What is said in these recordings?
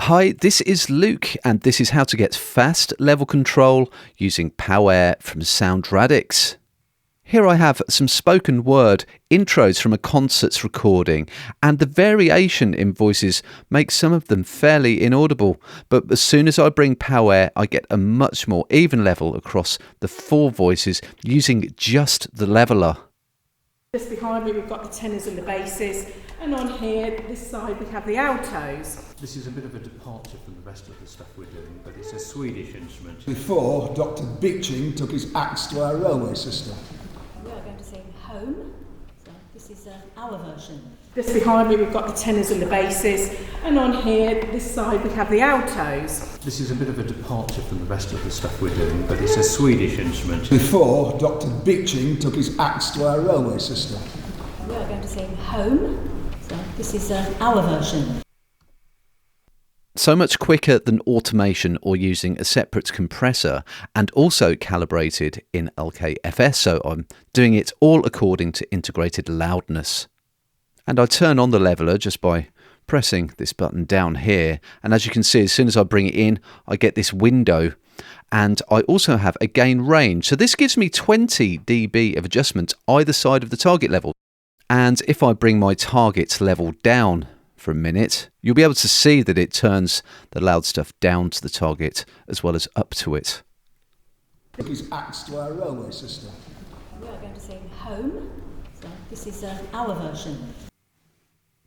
Hi, this is Luke, and this is how to get fast level control using POWAIR from Sound Radix. Here I have some spoken word intros from a concert's recording, and the variation in voices makes some of them fairly inaudible, but as soon as I bring POWAIR I get a much more even level across the four voices using just the leveler. Just behind me we've got the tenors and the basses, and on here, this side, we have the altos. This is a bit of a departure from the rest of the stuff we're doing, but it's a Swedish instrument. Before Dr. Beeching took his axe to our railway system. We are going to sing Home, so this is our version. Just behind me we've got the tenors and the basses, and on here, this side, we have the altos. This is a bit of a departure from the rest of the stuff we're doing, but it's a Swedish instrument. Before Dr. Beeching took his axe to our railway system. We are going to sing Home, so this is our version. So much quicker than automation or using a separate compressor, and also calibrated in LKFS, so I'm doing it all according to integrated loudness. And I turn on the leveler just by pressing this button down here, and as you can see, as soon as I bring it in I get this window, and I also have a gain range, so this gives me 20 dB of adjustment either side of the target level. And if I bring my target level down for a minute, you'll be able to see that it turns the loud stuff down to the target as well as up to it. Took his axe to our railway system. We are going to sing Home, so this is our version.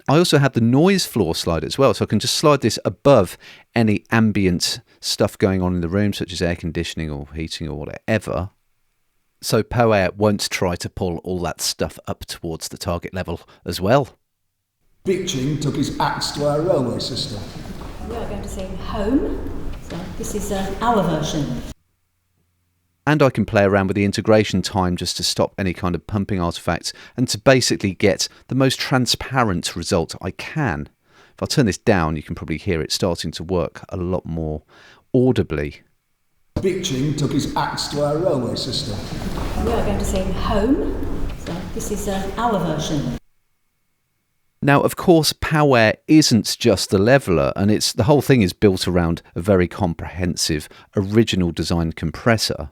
I also have the noise floor slider as well, so I can just slide this above any ambient stuff going on in the room, such as air conditioning or heating or whatever. So POWAIR won't try to pull all that stuff up towards the target level as well. Beeching took his axe to our railway system. We are going to sing Home, so this is our version. And I can play around with the integration time just to stop any kind of pumping artifacts and to basically get the most transparent result I can. If I turn this down, you can probably hear it starting to work a lot more audibly. Beeching took his axe to our railway system. We are going to sing Home, so this is our version. Now, of course, POWAIR isn't just the leveler, and the whole thing is built around a very comprehensive, original design compressor.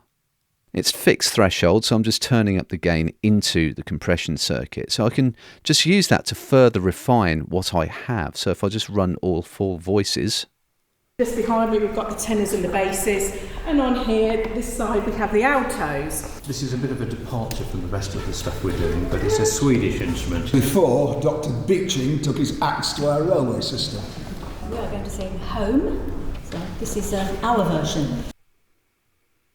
It's fixed threshold, so I'm just turning up the gain into the compression circuit. So I can just use that to further refine what I have. So if I just run all four voices. Just behind me we've got the tenors and the basses, and on here, this side, we have the altos. This is a bit of a departure from the rest of the stuff we're doing, but it's a Swedish instrument. Before Dr. Beeching took his axe to our railway system. We are going to sing Home, so this is our version.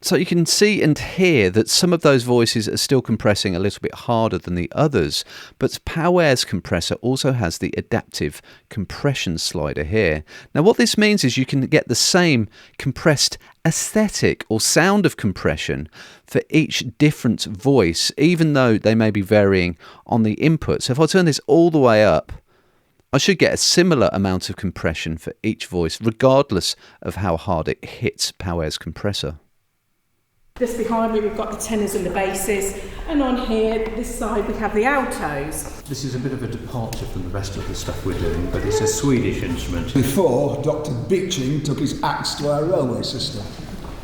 So you can see and hear that some of those voices are still compressing a little bit harder than the others, but POWAIR's compressor also has the adaptive compression slider here. Now what this means is you can get the same compressed aesthetic or sound of compression for each different voice, even though they may be varying on the input. So if I turn this all the way up, I should get a similar amount of compression for each voice, regardless of how hard it hits POWAIR's compressor. Just behind me we've got the tenors and the basses, and on here, this side, we have the altos. This is a bit of a departure from the rest of the stuff we're doing, but it's a Swedish instrument. Before Dr. Beeching took his axe to our railway system.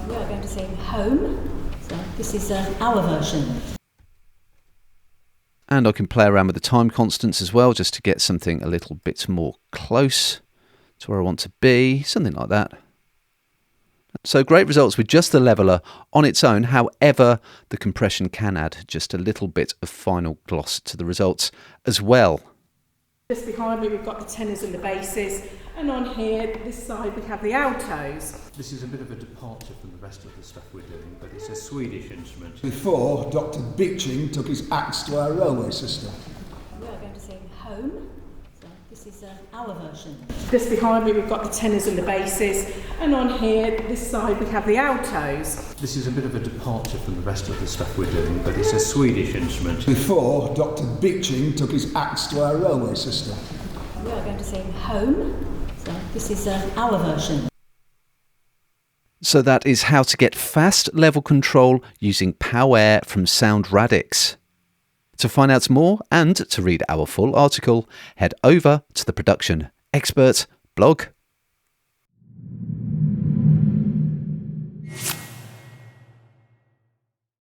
We are going to sing Home, so this is our version. And I can play around with the time constants as well, just to get something a little bit more close to where I want to be, something like that. So great results with just the leveler on its own. However, the compression can add just a little bit of final gloss to the results as well. Just behind me we've got the tenors and the basses, and on here, this side, we have the altos. This is a bit of a departure from the rest of the stuff we're doing, but it's a Swedish instrument. Before Dr. Beeching took his axe to our railway system. We are going to sing Home, so this is our version. Just behind me we've got the tenors and the basses, and on here, this side, we have the altos. This is a bit of a departure from the rest of the stuff we're doing, but it's a Swedish instrument. Before Dr. Beeching took his axe to our railway system. We are going to sing Home, so this is our version. So that is how to get fast level control using POWAIR from Sound Radix. To find out more and to read our full article, head over to the Production Expert blog.